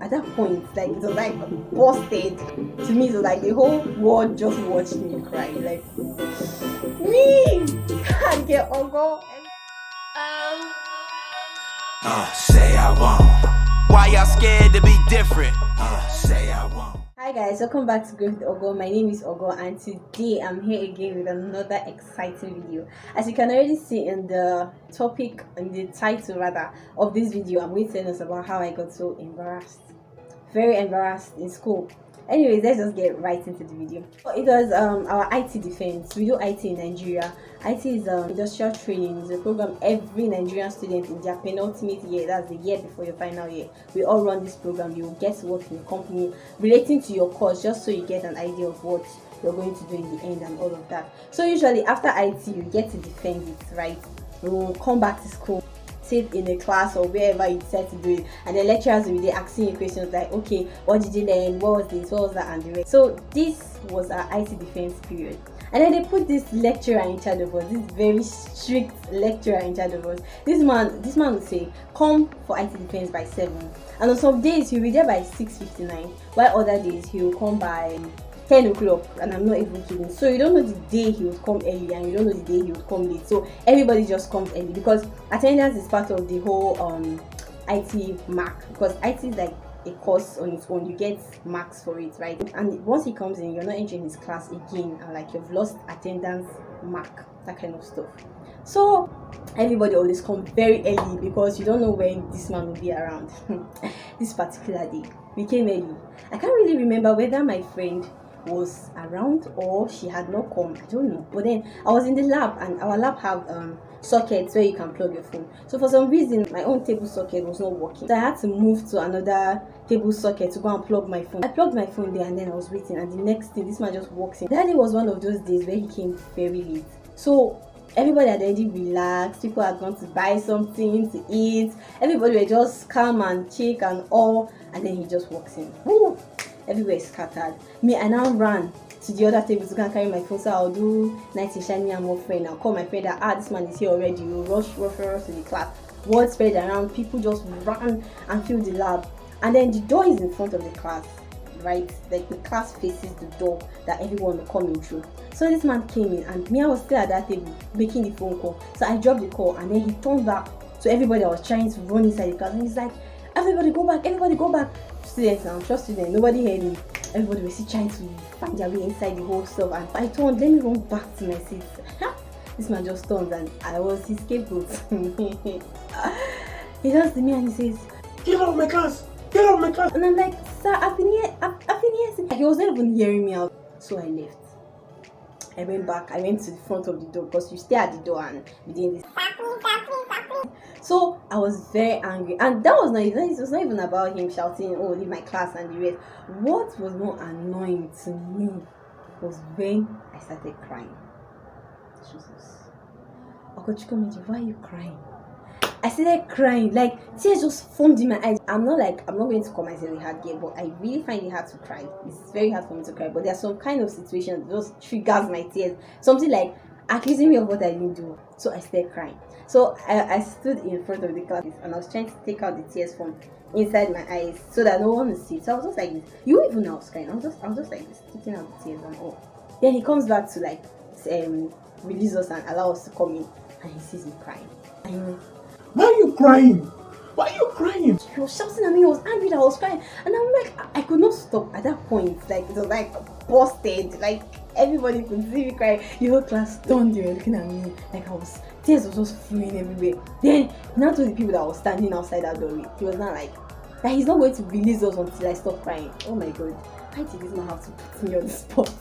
stop. At that point, like it was like busted. To me, it was like the whole world just watched me cry. Like me can't get Ogo. Say I won't. Why y'all scared to be different? Say I won't. Hi guys, welcome back to Growth with Ogo. My name is Ogo and today I'm here again with another exciting video. As you can already see in the topic, in the title rather, of this video, I'm going to tell us about how I got so embarrassed. Very embarrassed in school. Anyways, let's just get right into the video. It was our IT defense. We do IT in Nigeria. IT is industrial training. It's a program every Nigerian student in their penultimate year, that's the year before your final year, we all run this program. You will get to work in a company relating to your course, just so you get an idea of what you're going to do in the end and all of that. So usually after IT, you get to defend it, right? You will come back to school, sit in a class or wherever you decide to do it, and the lecturers will be there asking you questions like, okay, what did you learn, what was this, what was that, and the rest. So this was our IT defense period, and then they put this lecturer in charge of us, this very strict lecturer in charge of us. This man would say, come for IT defense by 7, and on some days he'll be there by 6:59, while other days he'll come by 10 o'clock, and I'm not even kidding. So you don't know the day he would come early and you don't know the day he would come late. So everybody just comes early because attendance is part of the whole IT mark, because IT is like a course on its own. You get marks for it, right? And once he comes in, you're not entering his class again, and like you've lost attendance mark, that kind of stuff. So everybody always come very early because you don't know when this man will be around. This particular day we came early. I can't really remember whether my friend was around or she had not come, I don't know. But then I was in the lab, and our lab have sockets where you can plug your phone. So for some reason my own table socket was not working, so I had to move to another table socket to go and plug my phone. I plugged my phone there, and then I was waiting, and the next thing, this man just walks in. That day was one of those days where he came very late, so everybody had already relaxed, people had gone to buy something to eat, everybody were just calm and chill and all, and then he just walks in. Woo! Everywhere is scattered. Me, I now ran to the other table to go and carry my phone, so I'll do night in shiny and more friend. I'll call my friend that this man is here already. You rush to the class. Word spread around, people just ran and filled the lab. And then the door is in front of the class, right? Like the class faces the door that everyone will come in through. So this man came in, and me, I was still at that table making the phone call. So I dropped the call, and then he turned back. So everybody was trying to run inside the class, and he's like, everybody go back, everybody go back. Students, I'm sure students, nobody heard me. Everybody was still trying to find their way inside the whole stuff, and I turned, let me run back to my seat. This man just turned, and I was his scapegoat. He turns to me and he says, get out of my class, get out of my class. And I'm like, sir, I've been here. He was not even hearing me out. So I left. I went back. I went to the front of the door, because you stay at the door and be doing this. So I was very angry, and that was not even, it was not even about him shouting, oh, leave my class and the rest. What was more annoying to me was when I started crying. Jesus. Okochikomeji, why are you crying? I started crying, like tears just formed in my eyes. I'm not going to call myself a hard girl, but I really find it hard to cry. It's very hard for me to cry, but there's some kind of situation that just triggers my tears. Something like accusing me of what I didn't do. So I started crying. So I stood in front of the class, and I was trying to take out the tears from inside my eyes so that no one would see. So I was just like this. You even know I was crying. I was just like this, taking out the tears and all. Then he comes back to like release us and allow us to come in, and he sees me crying. And he went, why are you crying? Why are you crying? He was shouting at me. He was angry that I was crying, and I'm like, I could not stop at that point. Like it was like busted. Like everybody could see me crying. The whole class turned. They were looking at me like tears was just flowing everywhere. Then he now told the people that was standing outside that doorway, he was not like that he's not going to release us until I stop crying. Oh my god, why did this man have to put me on the spot?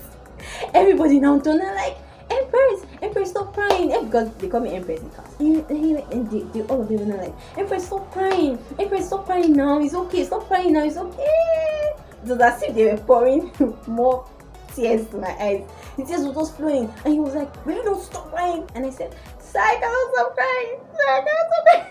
Everybody now turned and like, Empress, stop crying. Because they call me Empress in class. And they all of them were like, Empress, stop crying. Empress, stop crying now. It's okay. Stop crying now. It's okay. It was as if they were pouring more tears to my eyes. The tears were just flowing, and he was like, "Really, don't stop crying." And I said, "Sir, I cannot stop crying. Sir, I cannot stop crying."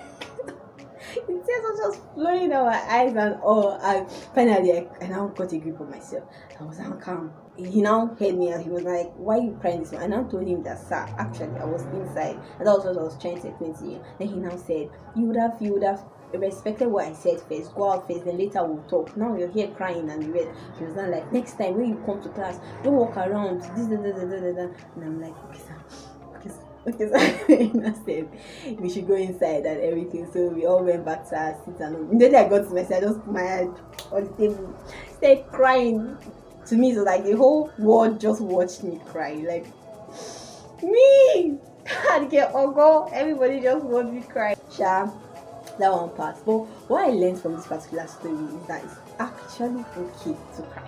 The tears were just flowing down my eyes and all. And finally, I now got a grip of myself. I was now calm. He now heard me, and he was like, why are you crying this way? I now told him that, sir, actually I was inside, and that was what I was trying to explain to you. Then he now said, you would have respected what I said first, go out first, then later we'll talk. Now you're here crying and the rest. She was not like, next time when you come to class, don't walk around. This, da, da, da, da, da, da. And I'm like, okay, sir. Okay, so and I said we should go inside and everything. So we all went back to our seats, and immediately I got to my seat, I just put my head on the table, started crying. To me, so like the whole world just watched me cry. Like me, I'd get Ogo, everybody just watched me cry. Sha, that one part. But what I learned from this particular story is that it's actually okay to cry.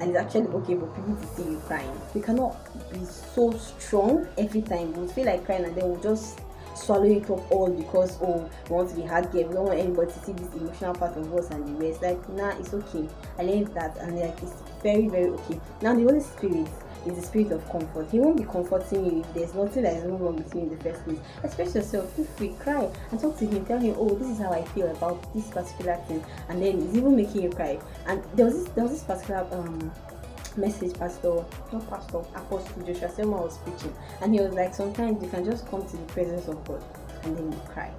And it's actually okay for people to see you crying. We cannot be so strong every time. We'll feel like crying and then we'll just swallow it up all because we want to be hard game. We don't want anybody to see this emotional part of us and the rest. Like, nah, it's okay. I learned that and like it's very, very okay. Now the Holy Spirit is the spirit of comfort. He won't be comforting you if there's nothing that is wrong with you in the first place. Express yourself, feel free, cry and talk to him, tell him, oh, this is how I feel about this particular thing, and then it's even making you cry. And there was this particular message Apostle Joshua Selma was preaching, and he was like, sometimes you can just come to the presence of God and then you cry.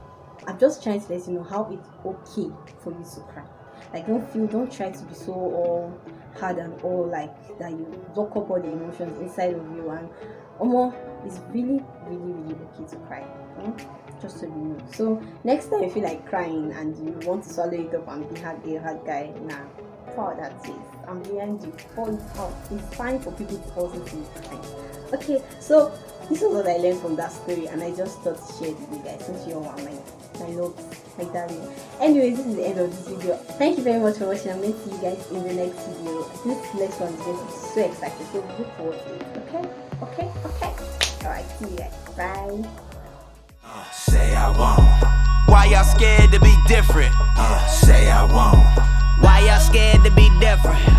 I'm just trying to let you know how it's okay for you to cry. Like, don't try to be so all hard and all like that you lock up all the emotions inside of you, and it's really, really, really okay to cry. Just so you know. So next time you feel like crying and you want to swallow it up and be a hard guy, nah, for that is I'm behind you. Pour it out. It's fine for people to also see you crying. Okay, so this is what I learned from that story, and I just thought to share it with you guys since you all are my loves, my darling. Anyways, this is the end of this video. Thank you very much for watching. I'm going to see you guys in the next video. This next one is going to be so exciting, so look forward to it. Okay. Alright, see you guys. Bye. Say I won't. Why y'all scared to be different? Say I won't. Why y'all scared to be different?